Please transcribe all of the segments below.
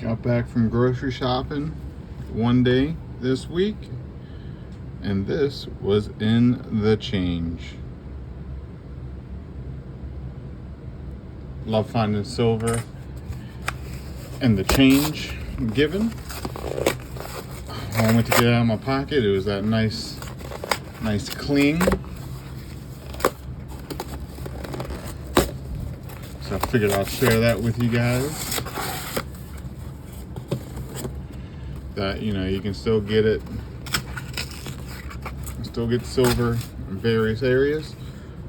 Got back from grocery shopping one day this week, and this was in the change. Love finding silver and the change given. When I went to get it out of my pocket, it was that nice cling. So I figured I'll share that with you guys. That, you can still get it. Still get silver in various areas.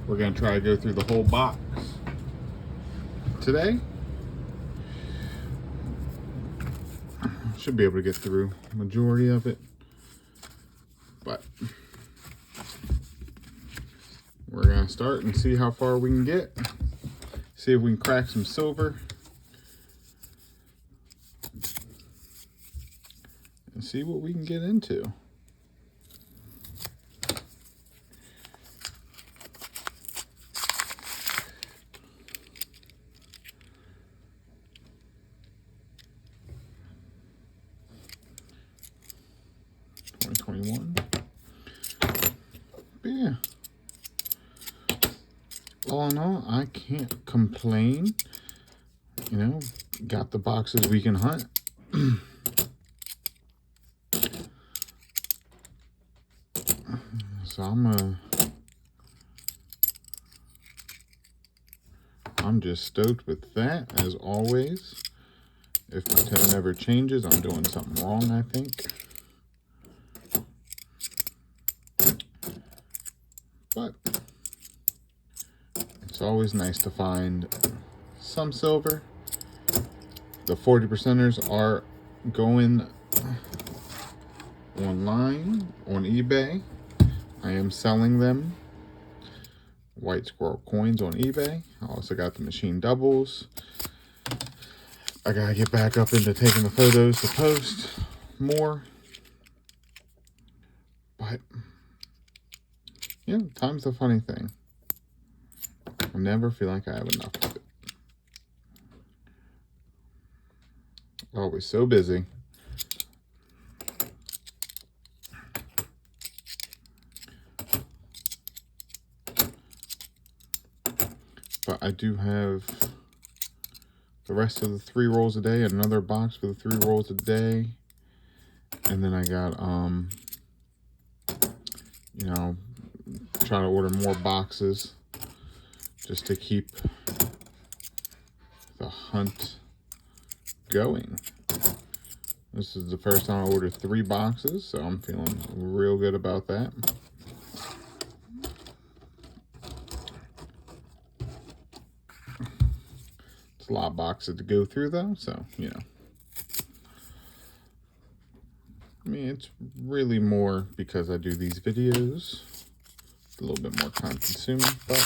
We're going to try to go through the whole box today. Should be able to get through the majority of it. But we're going to start and see how far we can get. See if we can crack some silver. And see what we can get into. But yeah, all in all, I can't complain. Got the boxes we can hunt. So I'm just stoked with that, as always. If my tone never changes, I'm doing something wrong, I think. But it's always nice to find some silver. The 40%ers are going online on eBay. I am selling them. Whitesquirrelcoins on eBay. I also got the machine doubles. I gotta get back up into taking the photos to post more. But time's a funny thing. I never feel like I have enough of it. Always so busy. But I do have the rest of the 3 rolls a day, another box for the 3 rolls a day. And then I got, try to order more boxes just to keep the hunt going. This is the first time I ordered 3 boxes, so I'm feeling real good about that. It's a lot of boxes to go through though, so I mean, it's really more because I do these videos. It's a little bit more time consuming, but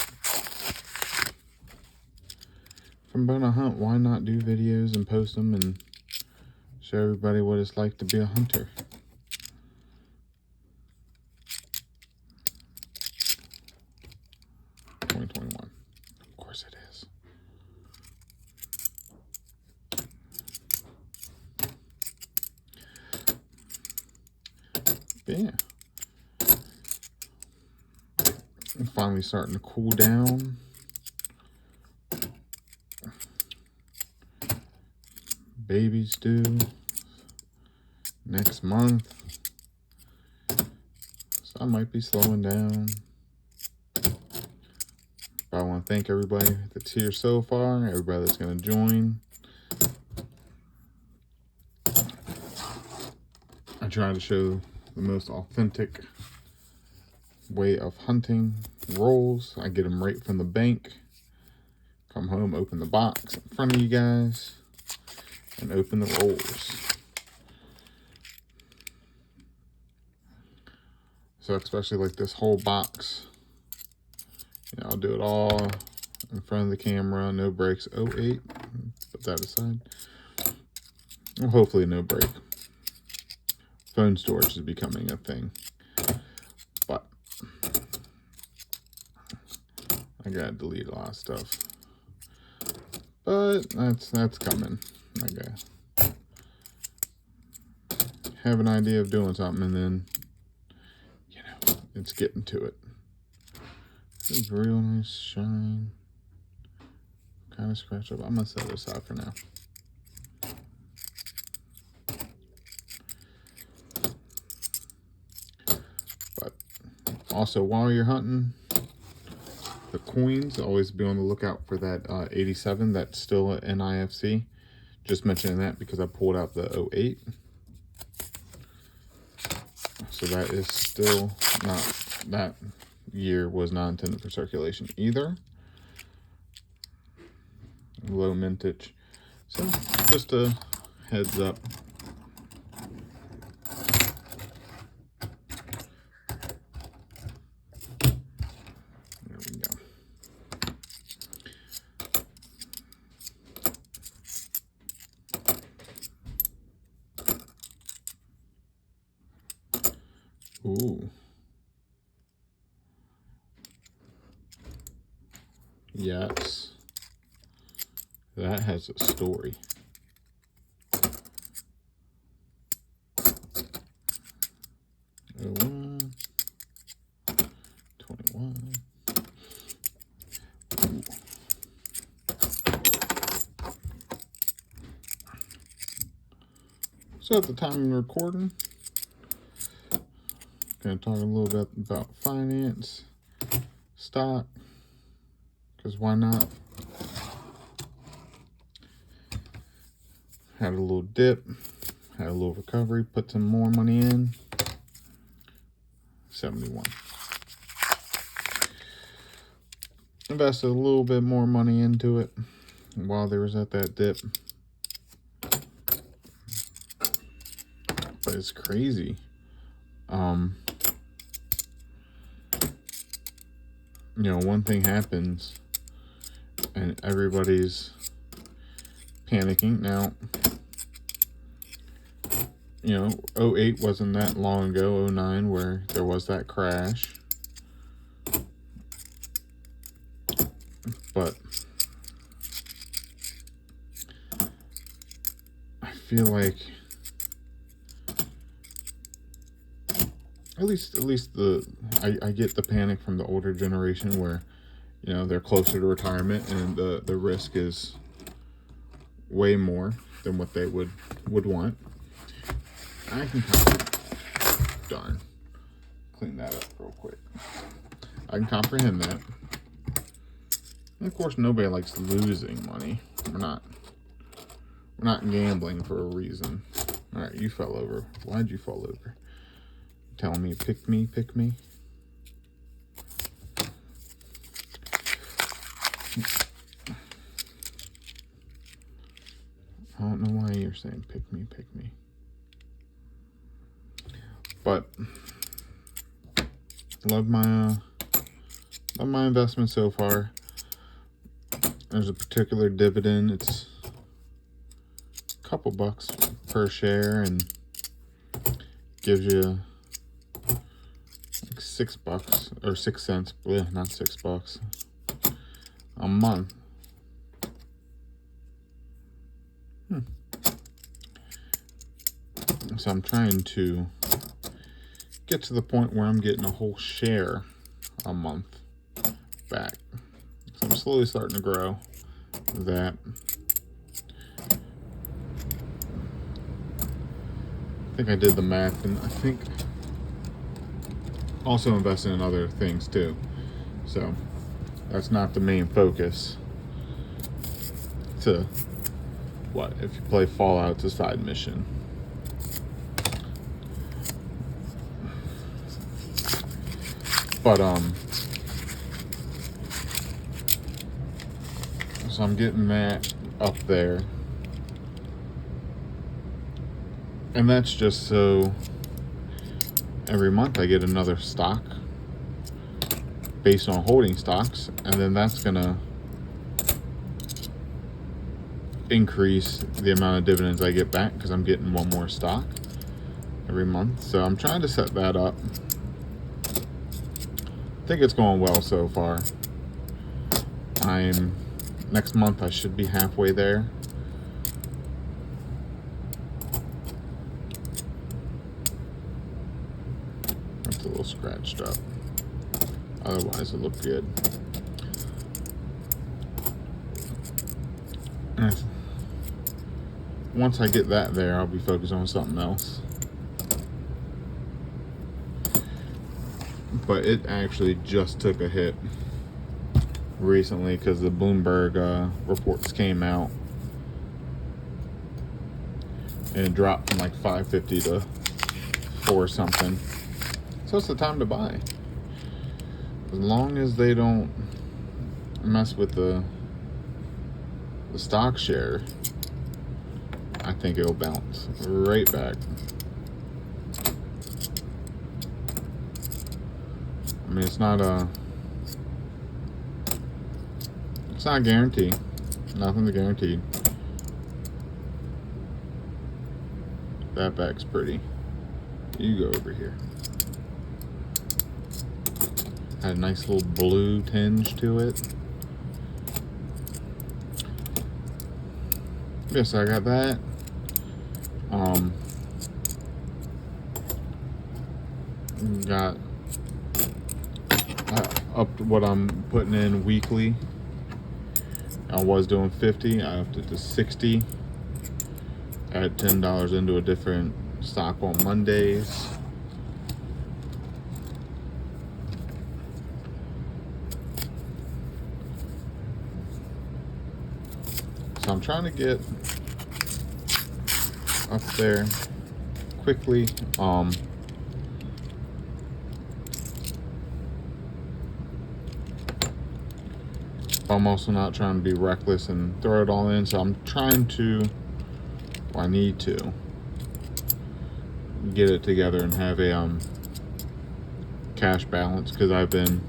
if I'm going to hunt, why not do videos and post them and show everybody what it's like to be a hunter? $2021. Of course it is. But yeah. I'm finally starting to cool down. Babies due next month. So I might be slowing down. But I want to thank everybody that's here so far, everybody that's going to join. I try to show the most authentic way of hunting rolls. I get them right from the bank. Come home, open the box in front of you guys, and open the rolls. So especially like this whole box, I'll do it all in front of the camera, no breaks. 08, put that aside. Well, hopefully no break. Phone storage is becoming a thing, but I gotta delete a lot of stuff. But that's coming, I guess. have an idea of doing something, and then, you know, it's getting to it. It's a real nice shine. Kind of scratch up. I'm gonna set this out for now. But also, while you're hunting the coins, always be on the lookout for that 87 that's still at NIFC. Just mentioning that because I pulled out the 08. So that is still not, that year was not intended for circulation either. Low mintage. So just a heads up. There we go. Ooh. Yes. That has a story. Oh, 21. Ooh. So at the time of recording, going to talk a little bit about finance, stock, because why not? Had a little dip, had a little recovery, put some more money in. 71. Invested a little bit more money into it while there was at that dip. But it's crazy. You know, one thing happens and everybody's panicking. Now, you know, 08 wasn't that long ago, 09, where there was that crash. But I feel like at least I get the panic from the older generation where, you know, they're closer to retirement and the risk is way more than what they would want. I can darn clean that up real quick. I can comprehend that. And of course, nobody likes losing money. We're not gambling for a reason. All right, you fell over. Why'd you fall over? Telling me, pick me. I don't know why you're saying pick me. But love my investment so far. There's a particular dividend. It's a couple bucks per share and gives you like $6 or 6 cents. Bleh, not $6 a month. So I'm trying to get to the point where I'm getting a whole share a month back. So I'm slowly starting to grow that. I think I did the math, and I think also investing in other things too. So that's not the main focus. To what if you play Fallout, it's a side mission. But so I'm getting that up there. And that's just so every month I get another stock based on holding stocks, and then that's gonna increase the amount of dividends I get back because I'm getting one more stock every month. So I'm trying to set that up. I think it's going well so far. Next month I should be halfway there. a little scratched up. Otherwise, it looked good. And once I get that there, I'll be focused on something else. But it actually just took a hit recently because the Bloomberg reports came out, and it dropped from like 550 to 4 something. So it's the time to buy. As long as they don't mess with the stock share, I think it'll bounce right back. I mean, it's not a guarantee. Nothing's guaranteed. That back's pretty. You go over here. Had a nice little blue tinge to it. Yes, I got that. Got upped what I'm putting in weekly. I was doing 50. I upped it to 60. Add $10 into a different stock on Mondays. So I'm trying to get up there quickly. I'm also not trying to be reckless and throw it all in, so I'm trying to, I need to get it together and have a cash balance, because I've been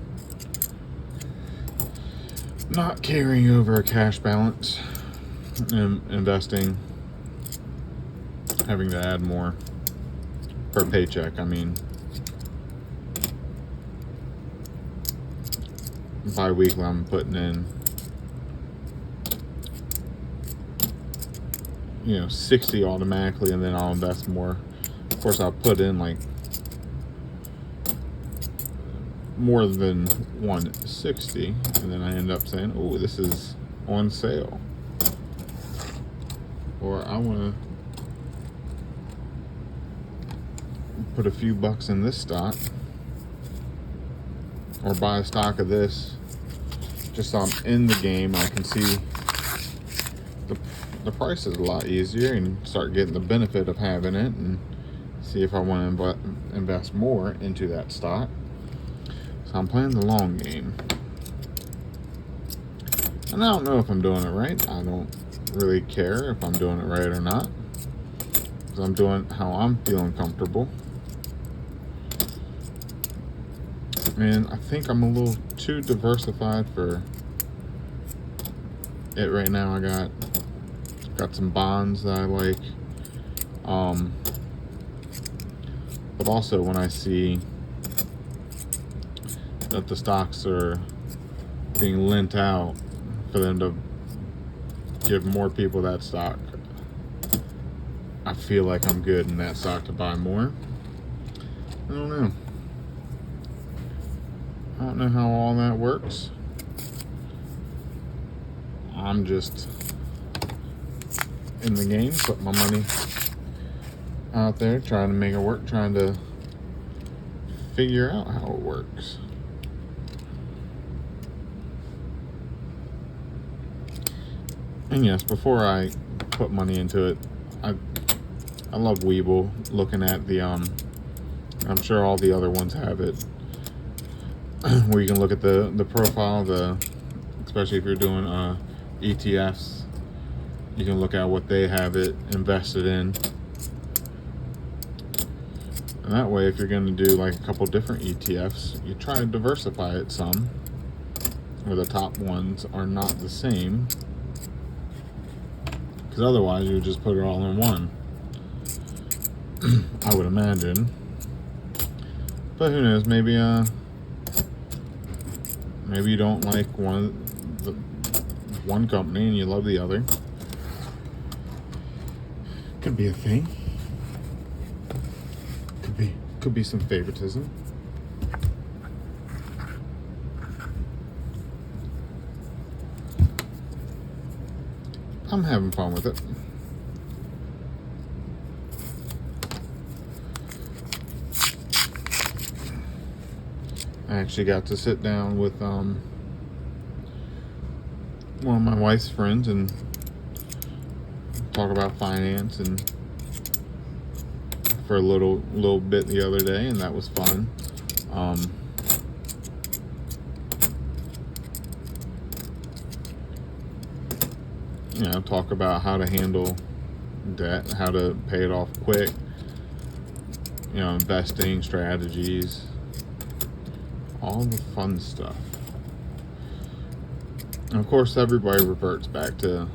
not carrying over a cash balance and investing, having to add more per paycheck. I mean, bi-weekly I'm putting in, 60 automatically, and then I'll invest more. Of course, I'll put in like more than 160, and then I end up saying, oh, this is on sale, or I want to put a few bucks in this stock, or buy a stock of this, just so I'm in the game. I can see the price is a lot easier and start getting the benefit of having it, and see if I want to invest more into that stock. So I'm playing the long game, and I don't know if I'm doing it right. I don't really care if I'm doing it right or not, because I'm doing how I'm feeling comfortable. And I think I'm a little too diversified for it right now. I got some bonds that I like, but also when I see that the stocks are being lent out for them to give more people that stock, I feel like I'm good in that stock to buy more. I don't know. I don't know how all that works. I'm just in the game, putting my money out there, trying to make it work, trying to figure out how it works. And yes, before I put money into it, I love Webull, looking at the I'm sure all the other ones have it, where you can look at the profile, especially if you're doing ETFs, you can look at what they have it invested in. And that way, if you're going to do like a couple different ETFs, you try to diversify it some, where the top ones are not the same, because otherwise you would just put it all in one, I would imagine. But who knows, maybe you don't like one company and you love the other. Could be a thing. Could be some favoritism. I'm having fun with it. I actually got to sit down with one of my wife's friends and talk about finance and for a little bit the other day, and that was fun. Talk about how to handle debt, how to pay it off quick, investing strategies, all the fun stuff. And of course, everybody reverts back to,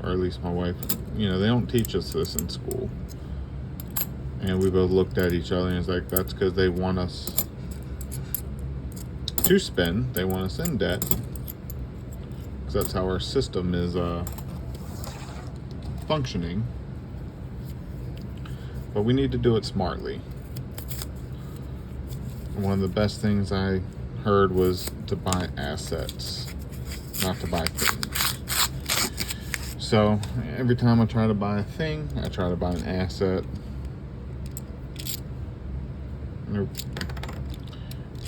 or at least my wife, they don't teach us this in school. And we both looked at each other and it's like, that's because they want us to spend. They want us in debt. Because that's how our system is functioning. But we need to do it smartly. One of the best things I heard was to buy assets, not to buy things. So every time I try to buy a thing, I try to buy an asset.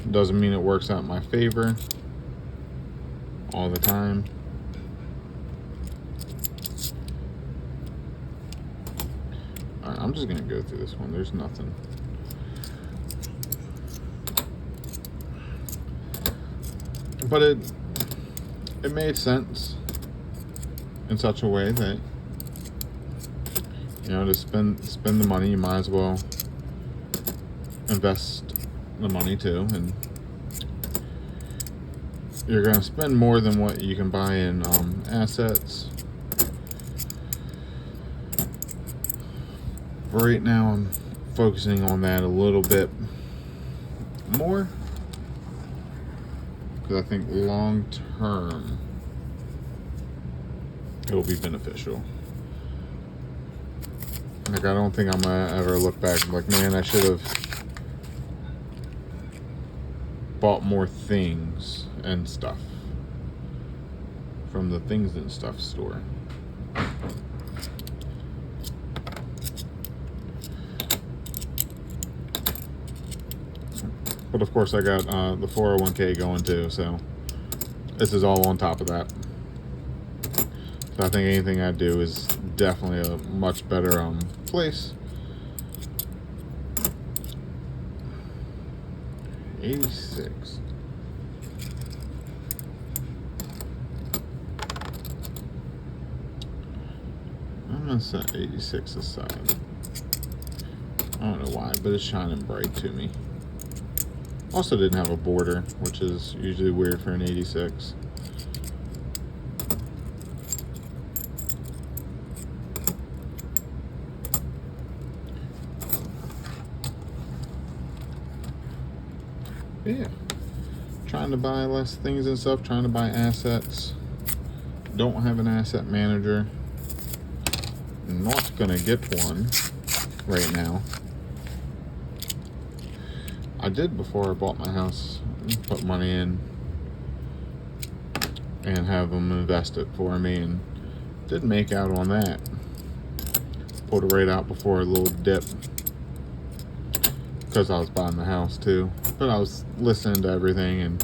Doesn't mean it works out in my favor all the time. Alright, I'm just gonna go through this one. There's nothing. But it made sense in such a way that to spend the money, you might as well invest the money too, and you're going to spend more than what you can buy in assets. But right now I'm focusing on that a little bit more because I think long term it will be beneficial. Like, I don't think I'm gonna ever look back and be like, man, I should have bought more things and stuff from the things and stuff store. But of course I got the 401k going too, so this is all on top of that. So I think anything I do is definitely a much better place. 86. I'm gonna set 86 aside. I don't know why, but it's shining bright to me. Also didn't have a border, which is usually weird for an 86. Yeah, trying to buy less things and stuff, trying to buy assets. Don't have an asset manager. Not gonna get one right now. I did before I bought my house, put money in and have them invest it for me, and did make out on that. Pulled it right out before a little dip because I was buying the house too. But I was listening to everything and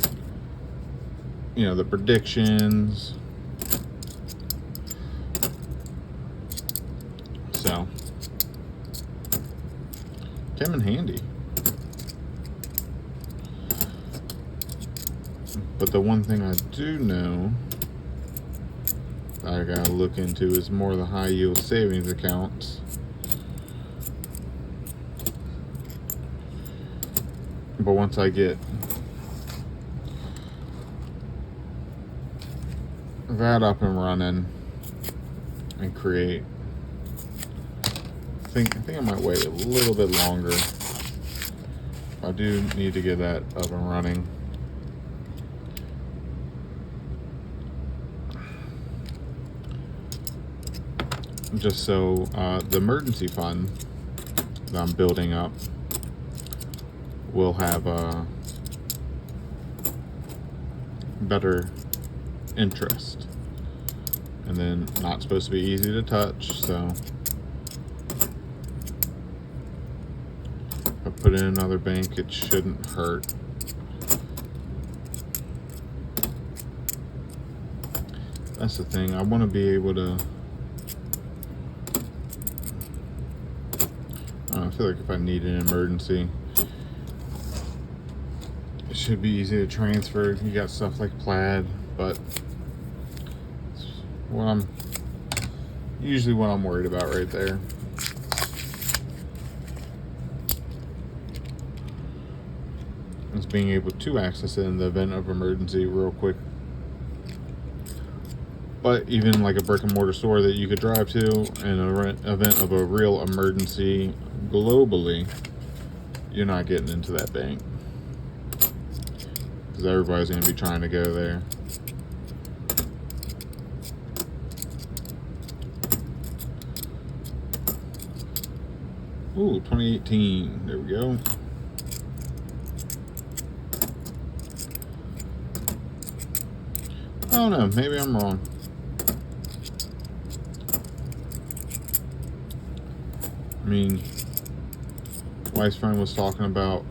the predictions. So came in handy. But the one thing I do know that I gotta look into is more the high yield savings accounts. But once I get that up and running and create, I think I might wait a little bit longer. I do need to get that up and running. Just so the emergency fund that I'm building up will have a better interest and then not supposed to be easy to touch, so if I put in another bank, it shouldn't hurt. That's the thing, I want to be able to, I feel like if I need an emergency, it should be easy to transfer. You got stuff like plaid, but usually what I'm worried about right there. Is being able to access it in the event of emergency real quick. But even like a brick and mortar store that you could drive to in an event of a real emergency globally, you're not getting into that bank, because everybody's going to be trying to go there. Ooh, 2018. There we go. I don't know. Maybe I'm wrong. I mean, Wife's friend was talking about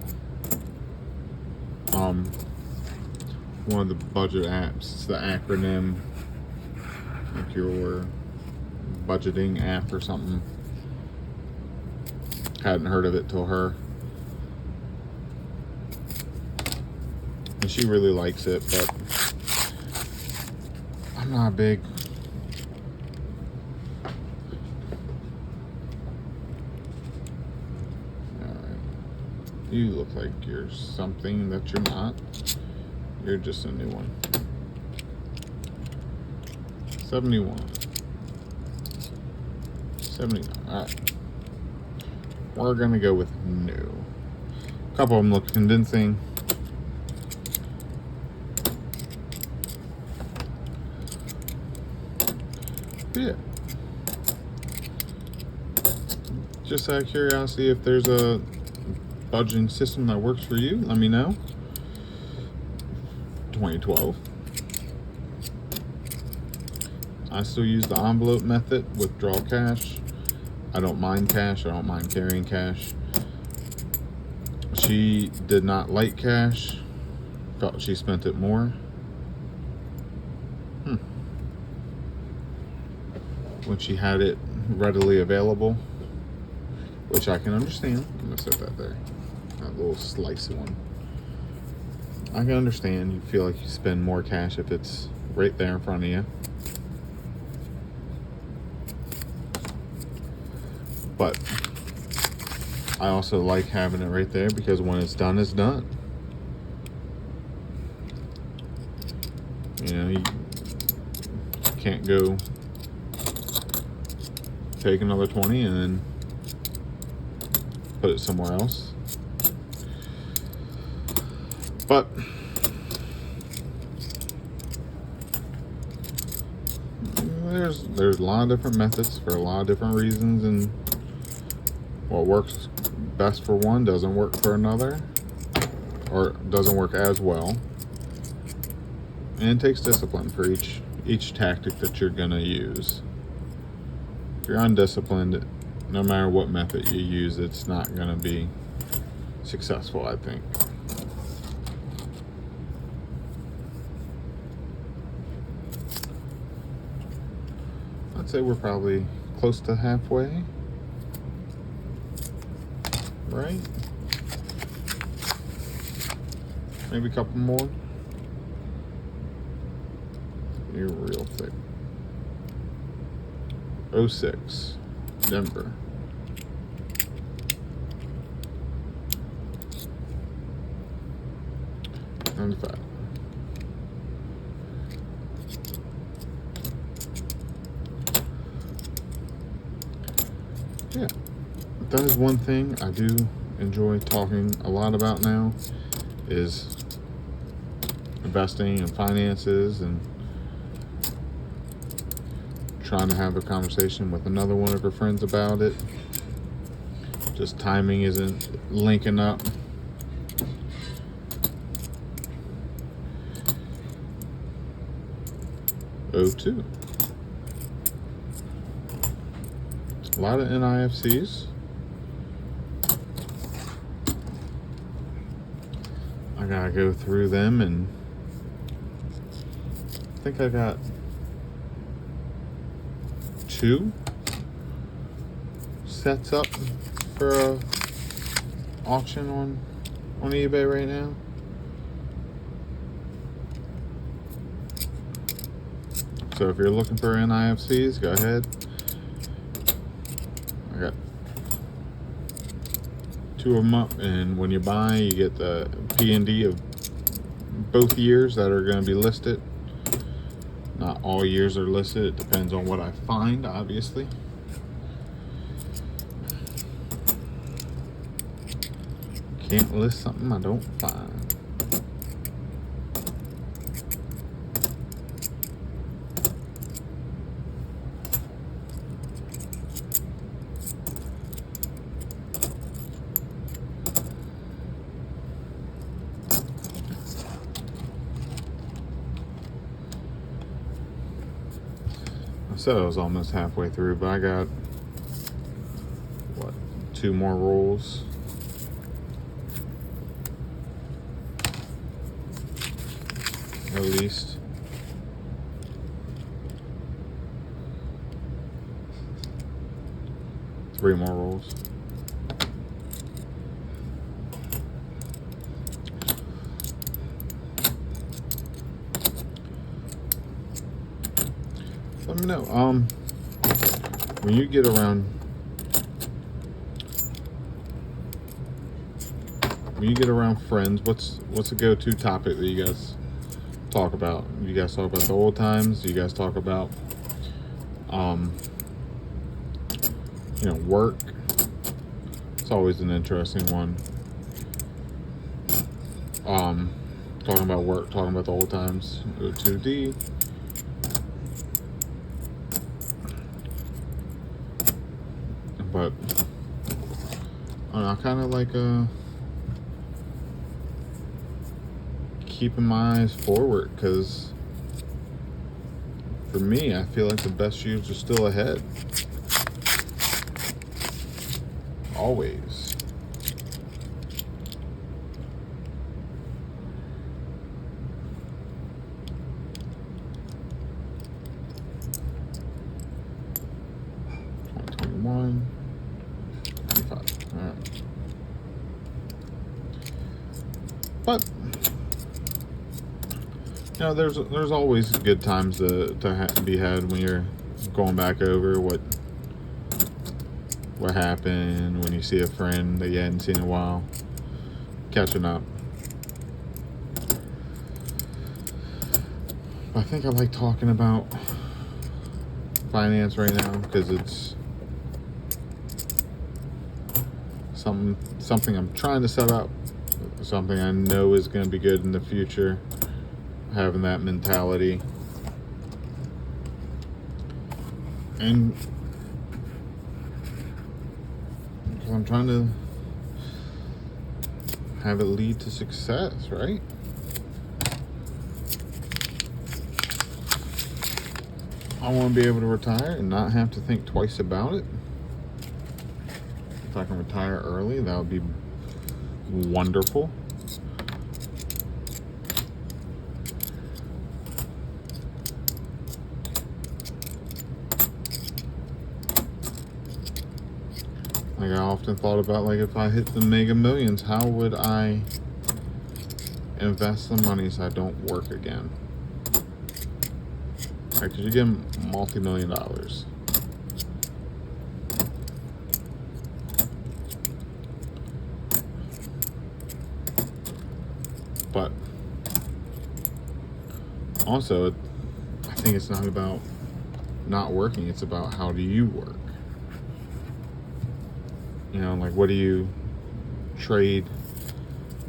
one of the budget apps. It's the acronym, like your budgeting app or something. Hadn't heard of it till her, and she really likes it, but I'm not big. You look like you're something that you're not. You're just a new one. 71. 79. Alright. We're gonna go with new. A couple of them look convincing. Yeah. Just out of curiosity, if there's a budgeting system that works for you, let me know. 2012. I still use the envelope method, withdraw cash. I don't mind cash. I don't mind carrying cash. She did not like cash. Felt she spent it more. When she had it readily available, which I can understand. I'm gonna set that there. That little slicey one. I can understand you feel like you spend more cash if it's right there in front of you. But I also like having it right there, because when it's done, it's done. You know, you can't go take another 20 and then put it somewhere else. But there's a lot of different methods for a lot of different reasons, and what works best for one doesn't work for another, or doesn't work as well. And it takes discipline for each tactic that you're gonna use. If you're undisciplined, no matter what method you use, it's not gonna be successful, I think. I'd say we're probably close to halfway, right? Maybe a couple more. You're real thick. 06, Denver. And 5. Yeah, that is one thing I do enjoy talking a lot about now, is investing and finances, and trying to have a conversation with another one of her friends about it. Just timing isn't linking up. Oh, 02. A lot of NIFCs. I gotta go through them, and I think I got 2 sets up for a auction on eBay right now. So if you're looking for NIFCs, go ahead. I got 2 of them up, and when you buy, you get the P&D of both years that are going to be listed. Not all years are listed. It depends on what I find, obviously. Can't list something I don't find. I said I was almost halfway through, but I got, what, 2 more rolls. At least. Three more rolls. Let me know. When you get around, friends, what's a go-to topic that you guys talk about? You guys talk about the old times? You guys talk about, work? It's always an interesting one. Talking about work, talking about the old times. O2D. But I don't know, I kind of like keeping my eyes forward, because for me, I feel like the best years are still ahead. Always. But there's always good times to be had when you're going back over what happened, when you see a friend that you hadn't seen in a while, catching up. I think I like talking about finance right now because it's something I'm trying to set up, something I know is going to be good in the future, having that mentality. And because I'm trying to have it lead to success, right? I want to be able to retire and not have to think twice about it. If I can retire early, that would be wonderful. Like, I often thought about, like, if I hit the Mega Millions, how would I invest the money so I don't work again? Right, because you get multi-million dollars. But also, I think it's not about not working. It's about how do you work. Like, what do you trade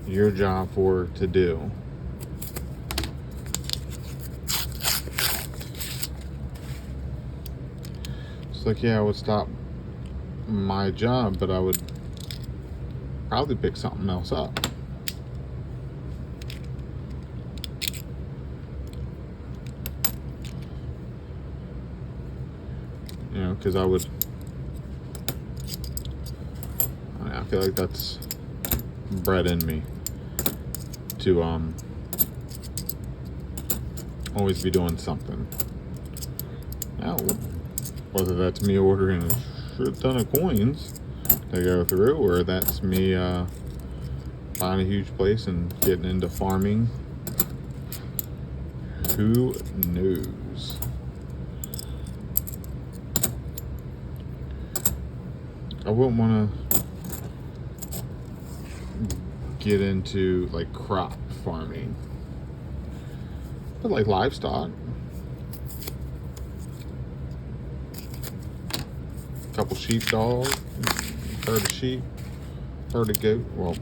your job for to do? It's like, yeah, I would stop my job, but I would probably pick something else up. Because I would it. I feel like that's bred in me to always be doing something. Now, whether that's me ordering a shit ton of coins to go through, or that's me buying a huge place and getting into farming, who knows? I wouldn't want to get into like crop farming, but like livestock, a couple sheepdog, herd of sheep, herd of goat. Well,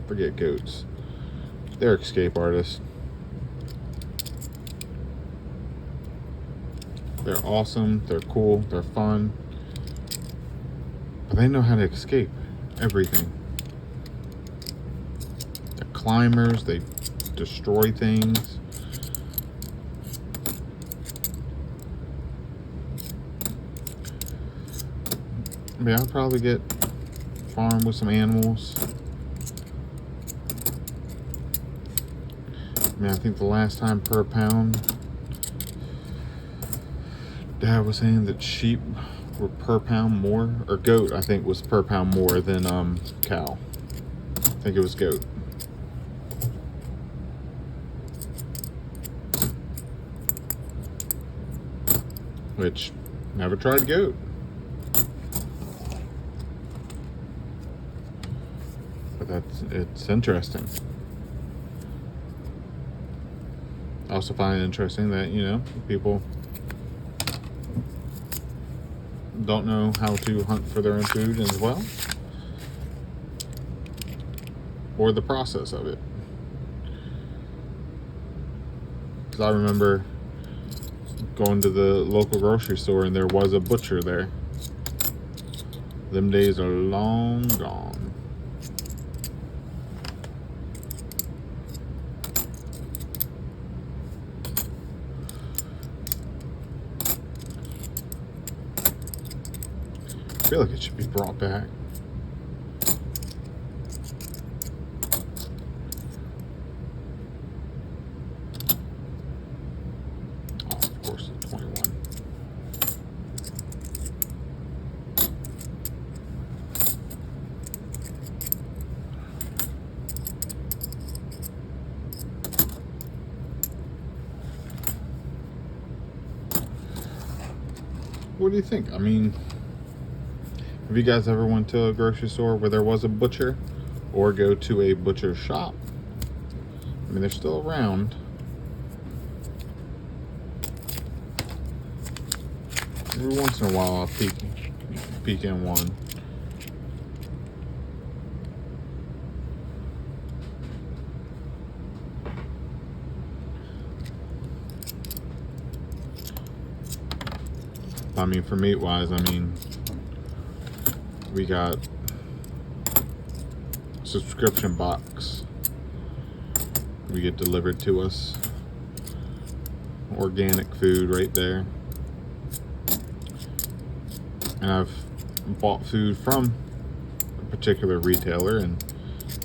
forget goats, they're escape artists. They're awesome, they're cool, they're fun, but they know how to escape everything. They're climbers, they destroy things. Yeah, I'll probably get farm with some animals. I think the last time per pound, Dad was saying that sheep were per pound more, or goat I think was per pound more than cow. I think it was goat. Which, never tried goat. But it's interesting. I also find it interesting that, you know, people don't know how to hunt for their own food as well, or the process of it. Because I remember going to the local grocery store and there was a butcher there. Them days are long gone. I feel like it should be brought back. Oh, of course, it's 21. What do you think? I mean, have you guys ever went to a grocery store where there was a butcher, or go to a butcher shop? I mean, they're still around. Every once in a while I'll peek in one. I mean, for meat wise, I mean, we got a subscription box. We get delivered to us. Organic food right there. And I've bought food from a particular retailer and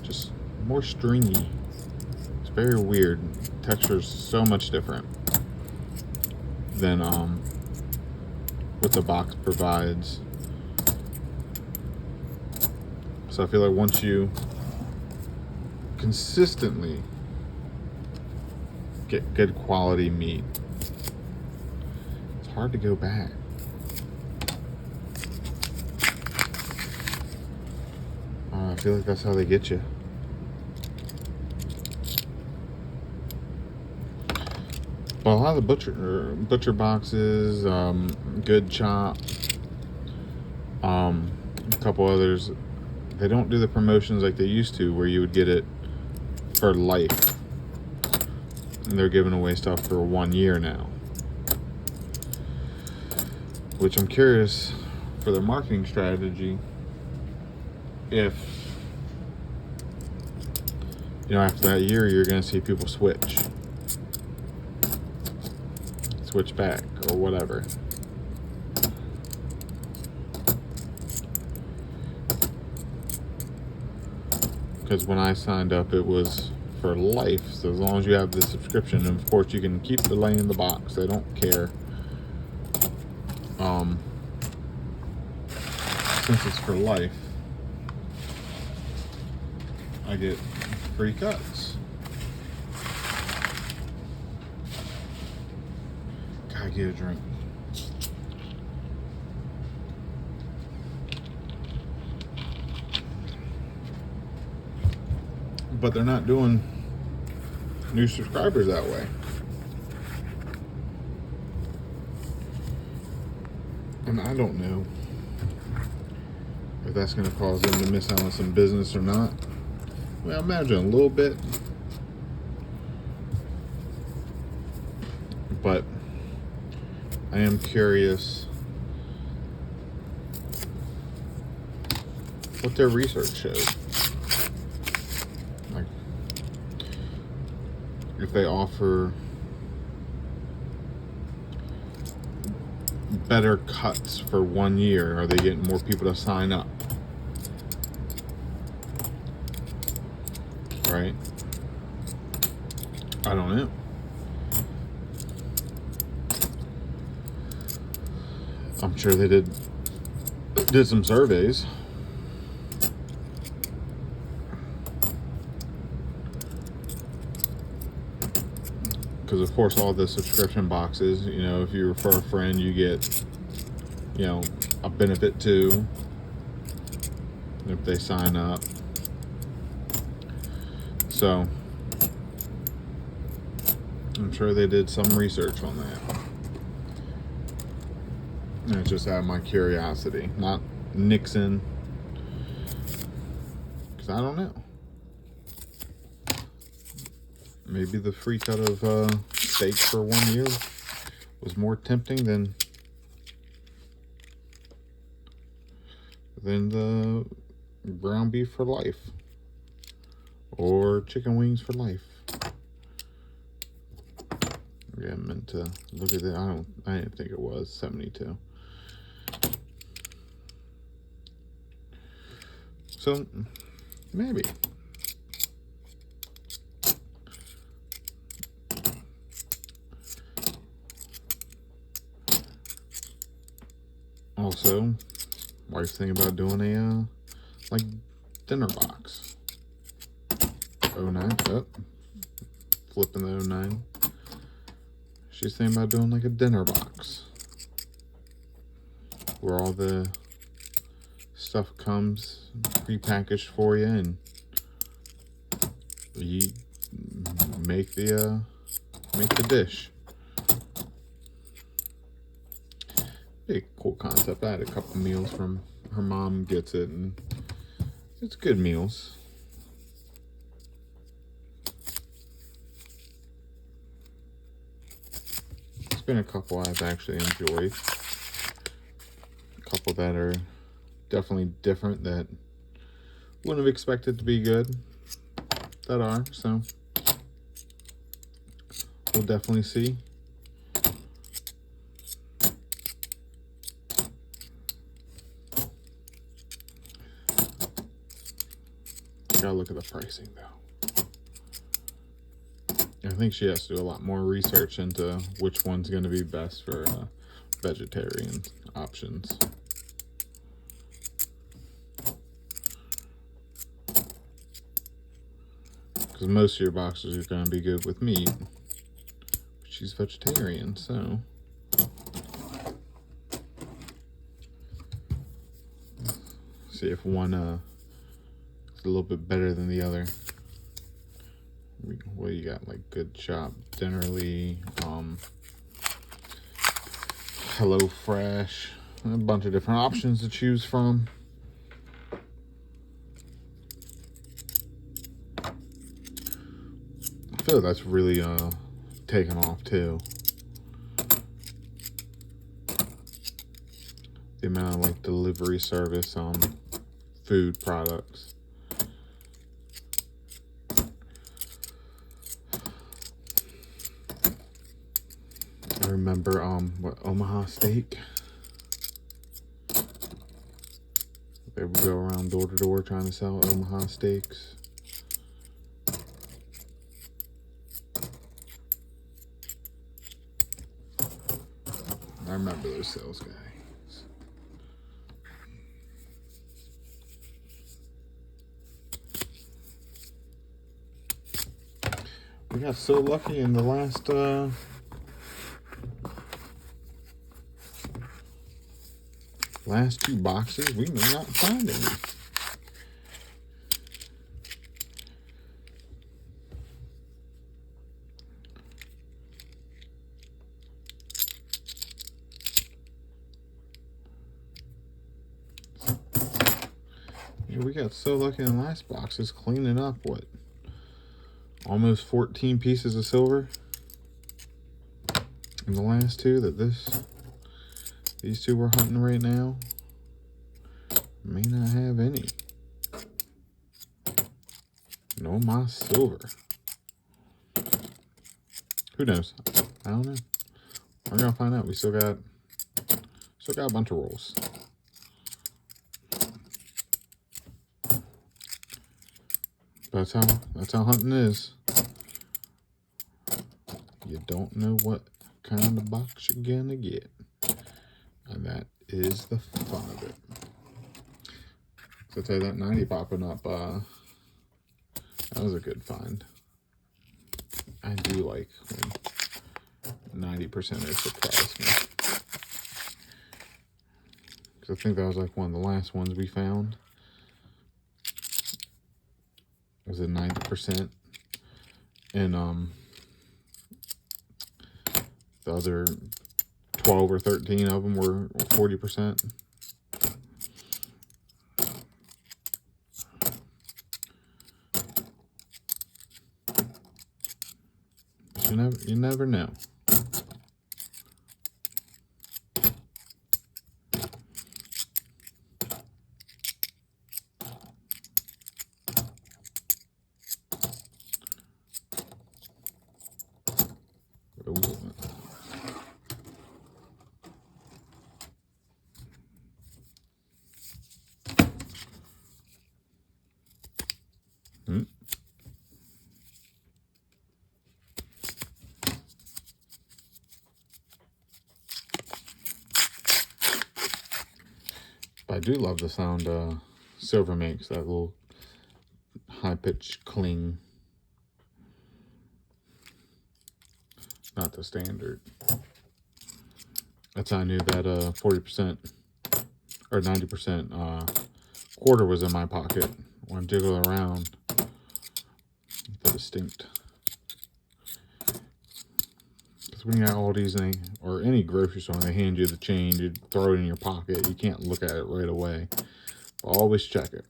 just more stringy. It's very weird. Texture's so much different than what the box provides. So I feel like once you consistently get good quality meat, it's hard to go back. I feel like that's how they get you. But a lot of the butcher boxes, Good Chop, a couple others, they don't do the promotions like they used to, where you would get it for life. And they're giving away stuff for 1 year now. Which I'm curious for their marketing strategy, if, you know, after that year you're going to see people switch back or whatever. because when I signed up, it was for life. So as long as you have the subscription, and of course you can keep delaying the box. They don't care. Since it's for life, I get free cuts. Gotta get a drink. But they're not doing new subscribers that way. And I don't know if that's going to cause them to miss out on some business or not. Well, I imagine a little bit. But I am curious what their research shows. Like, if they offer better cuts for 1 year, are they getting more people to sign up? Right? I don't know. I'm sure they did some surveys. Because of course all the subscription boxes, you know, if you refer a friend, you get, you know, a benefit too if they sign up. So I'm sure they did some research on that. And it's just out of my curiosity, not Nixon, because I don't know. Maybe the free cut of steak for 1 year was more tempting than the ground beef for life or chicken wings for life. Yeah, I meant to look at it. I didn't think it was 72. So maybe. Also, wife's thinking about doing a like dinner box. 09. Oh, flipping the 09. She's thinking about doing like a dinner box where all the stuff comes prepackaged for you, and you make the dish. Be a cool concept. I had a couple meals from her mom gets it, and it's good meals. It's been a couple I've actually enjoyed. A couple that are definitely different that wouldn't have expected to be good that are, so we'll definitely see. Gotta look at the pricing though. I think she has to do a lot more research into which one's going to be best for vegetarian options. Because most of your boxes are going to be good with meat. But she's vegetarian, so see if one is a little bit better than the other. What do you got? Like Good Shop, Dinnerly, Hello Fresh, a bunch of different options to choose from. I feel that's really taken off too. The amount of like delivery service on food products. I remember Omaha Steak. They would go around door to door trying to sell Omaha steaks. remember those sales guys. We got so lucky in the last two boxes, we may not find any. Yeah, we got so lucky in the last boxes, cleaning up what? Almost 14 pieces of silver in the last two that these two we're hunting right now may not have any. No, my silver. Who knows? I don't know. We're gonna find out. We still got a bunch of rolls. That's how hunting is. You don't know what kind of box you're gonna get, and that is the fun of it. So I tell you, that 90 popping up, that was a good find. I do like when 90%ers surprise me, because I think that was like one of the last ones we found. It was a 90%, and the other 12 or 13 of them were 40%. You never know. I do love the sound silver makes, that little high-pitched cling. Not the standard. That's how I knew that 40% or 90% quarter was in my pocket. When I jiggle around, the distinct. Because when you're at Aldi's or any grocery store, they hand you the change, you throw it in your pocket. You can't look at it right away. Always check it.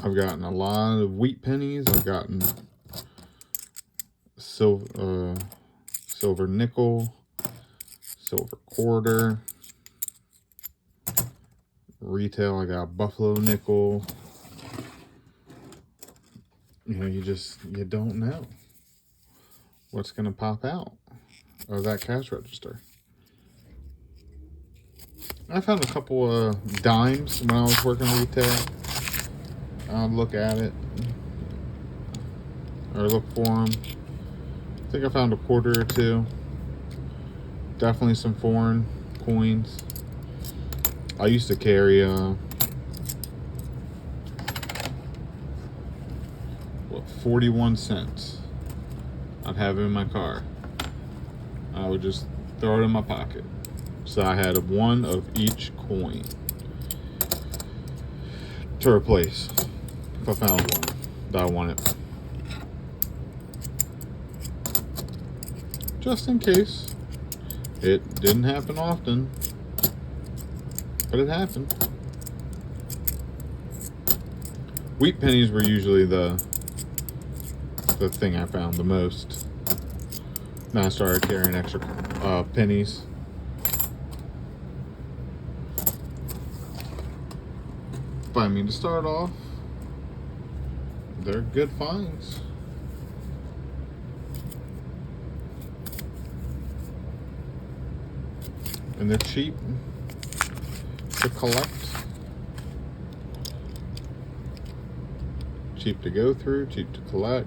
I've gotten a lot of wheat pennies. I've gotten silver nickel, silver quarter. Retail, I got buffalo nickel. You know, you don't know what's gonna pop out of that cash register. I found a couple of dimes when I was working retail. I'll look at it or look for them. I think I found a quarter or two. Definitely some foreign coins. I used to carry 41 cents. I'd have it in my car. I would just throw it in my pocket. So I had one of each coin to replace if I found one that I wanted. Just in case. It didn't happen often, but it happened. Wheat pennies were usually the thing I found the most. Then I started carrying extra pennies. But I mean, to start off, they're good finds. And they're cheap to collect. Cheap to go through, cheap to collect.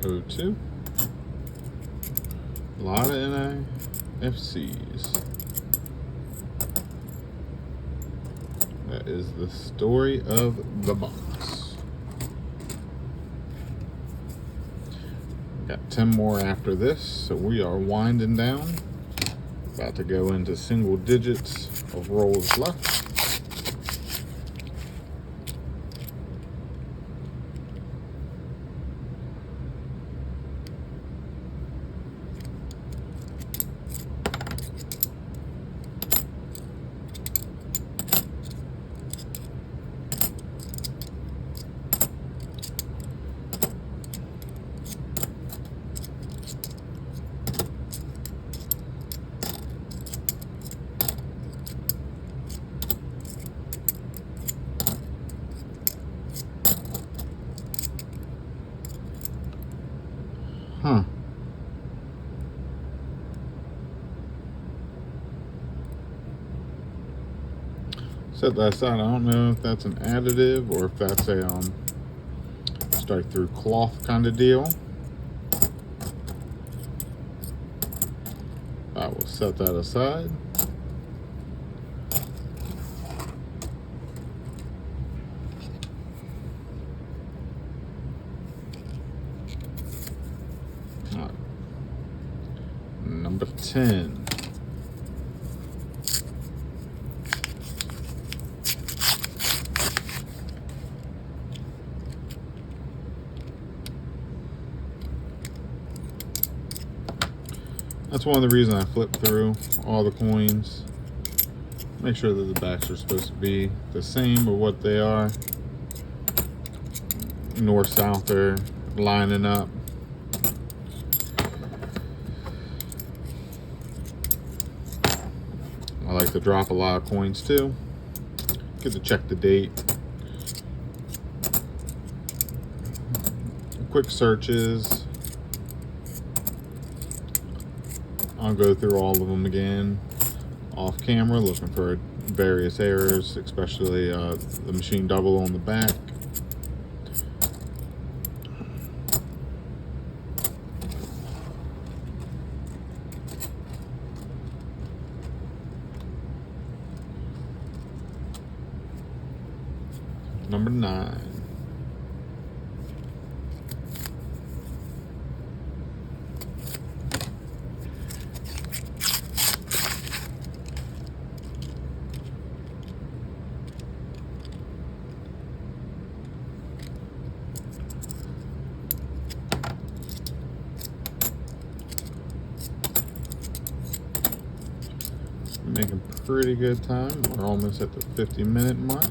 02. A lot of NIFCs. That is the story of the box. Got 10 more after this, so we are winding down. About to go into single digits of rolls left. Huh. Set that aside. I don't know if that's an additive or if that's a strike through cloth kind of deal. I will set that aside. All right. Number 10. That's one of the reasons I flip through all the coins. Make sure that the backs are supposed to be the same or what they are. North, south are lining up. I like to drop a lot of coins too. Get to check the date. Quick searches. I'll go through all of them again off camera, looking for various errors, especially the machine double on the back. Number 9. Making pretty good time. We're almost at the 50-minute mark.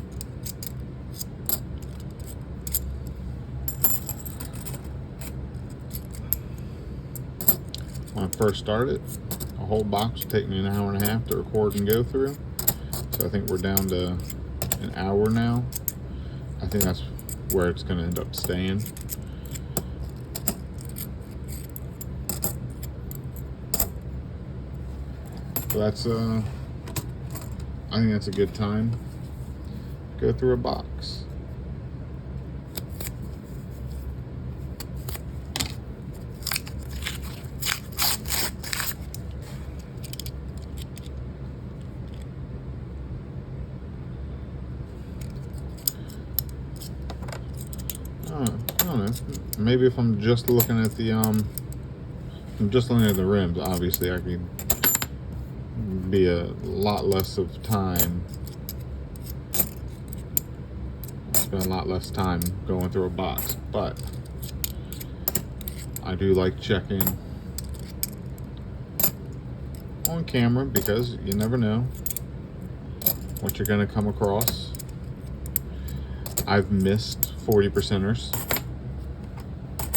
When I first started, a whole box would take me an hour and a half to record and go through. So I think we're down to an hour now. I think that's where it's going to end up staying. So that's I think that's a good time to go through a box. I don't know. Maybe if I'm just looking at the rims, obviously I could be a lot less of time. Spend a lot less time going through a box, but I do like checking on camera because you never know what you're going to come across. I've missed 40%ers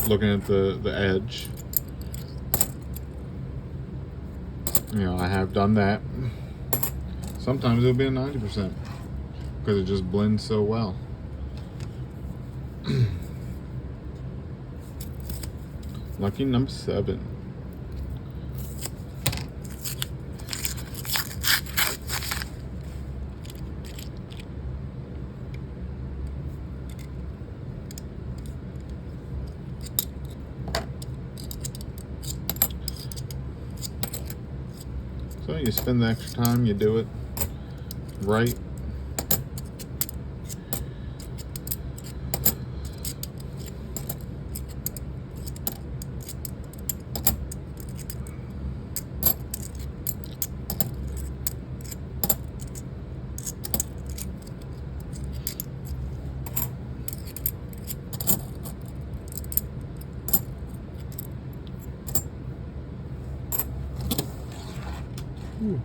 looking at the edge. You know, I have done that. Sometimes it'll be a 90% because it just blends so well. Lucky number 7. you spend the extra time, you do it right. Ooh.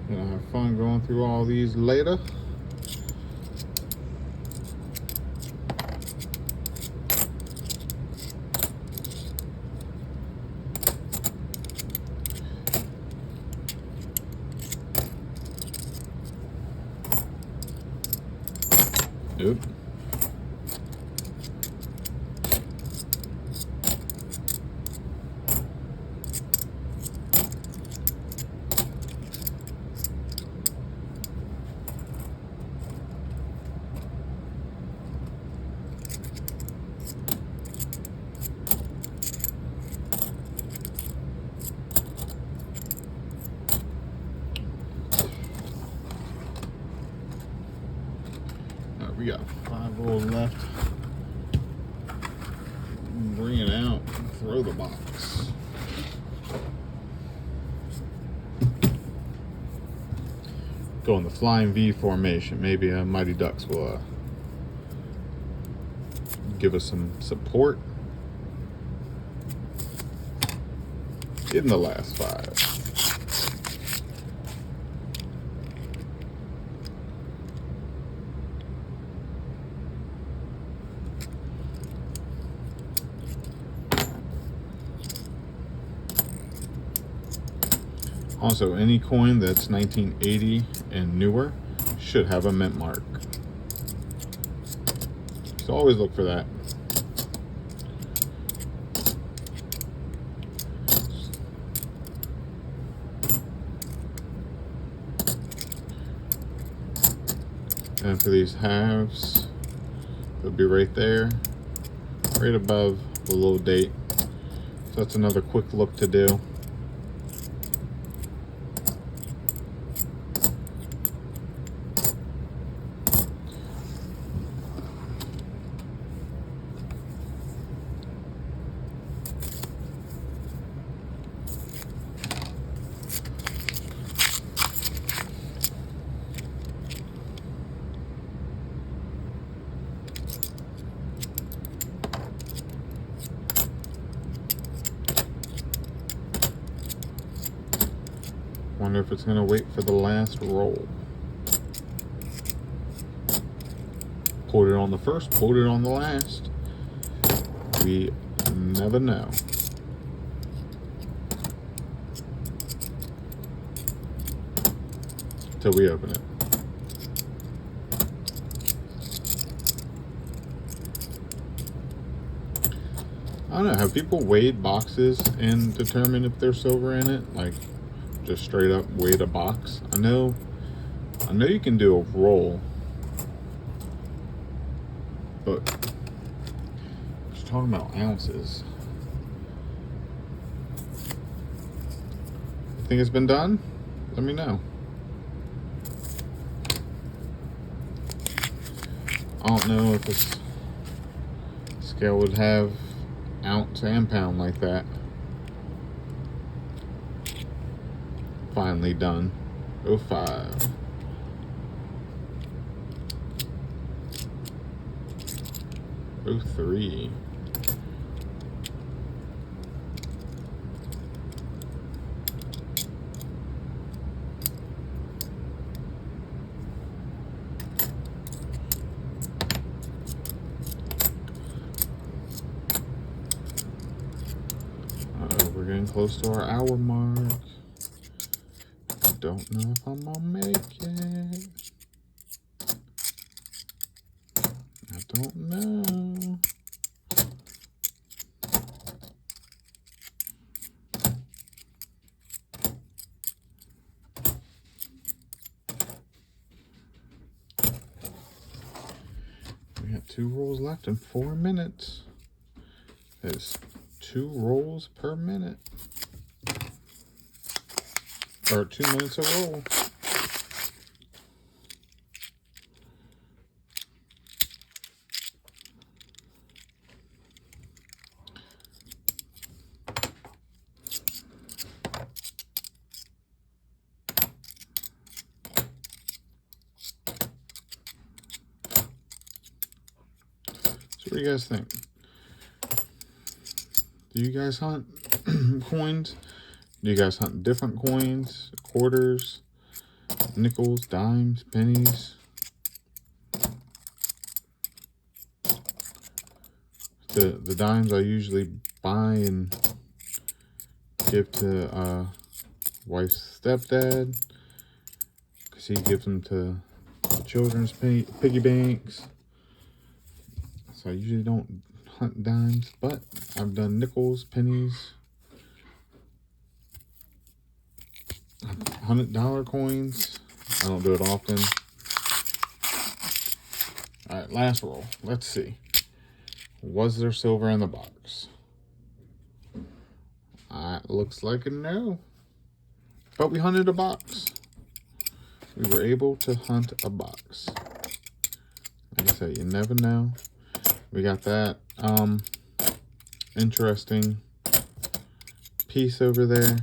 Gonna have fun going through all these later. Nope. We got 5 rolls left. Bring it out, throw the box. Go in the flying V formation. Maybe Mighty Ducks will give us some support in the last 5. Also, any coin that's 1980 and newer should have a mint mark. So always look for that. And for these halves, they'll be right there, right above the little date. So that's another quick look to do. Wonder if it's gonna wait for the last roll. Put it on the first, put it on the last. We never know. Till we open it. I don't know, have people weighed boxes and determined if there's silver in it? Like, just straight up weight a box? I know you can do a roll, but just talking about ounces. You think it's been done? Let me know. I don't know if this scale would have ounce and pound like that. Finally done. 05. Oh, 03. We're getting close to our hour mark. I don't know if I'm gonna make it. I don't know. got 2 rolls left in 4 minutes. That's 2 rolls per minute. Or 2 minutes a roll. So what do you guys think? Do you guys hunt coins? Do you guys hunt different coins? Quarters, nickels, dimes, pennies? The dimes I usually buy and give to wife's stepdad, because he gives them to the children's piggy banks. So I usually don't hunt dimes, but I've done nickels, pennies, $100 coins. I don't do it often. All right, last roll. Let's see. Was there silver in the box? Looks like a no. But we hunted a box. We were able to hunt a box. Like I said, you never know. We got that interesting piece over there.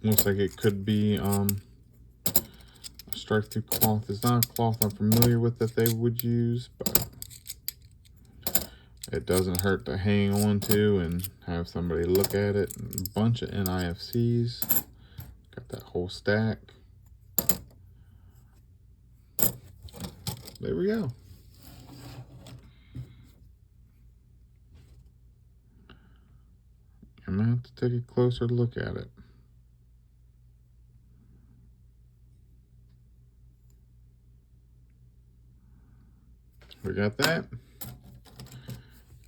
Looks like it could be a strike through cloth. It's not a cloth I'm familiar with that they would use, but it doesn't hurt to hang on to and have somebody look at it. A bunch of NIFCs. Got that whole stack. There we go. I'm gonna have to take a closer look at it. We got that.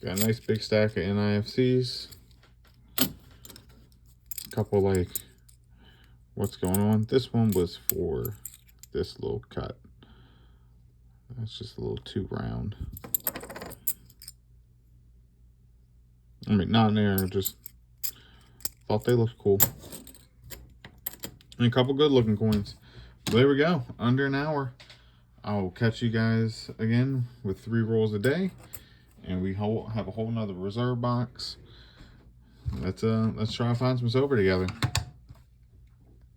Got a nice big stack of NIFCs. A couple like, what's going on? This one was for this little cut. That's just a little too round. I mean, not an error, just thought they looked cool. And a couple good looking coins. So there we go, under an hour. I'll catch you guys again with 3 rolls a day. And we have a whole nother reserve box. Let's try to find some silver together.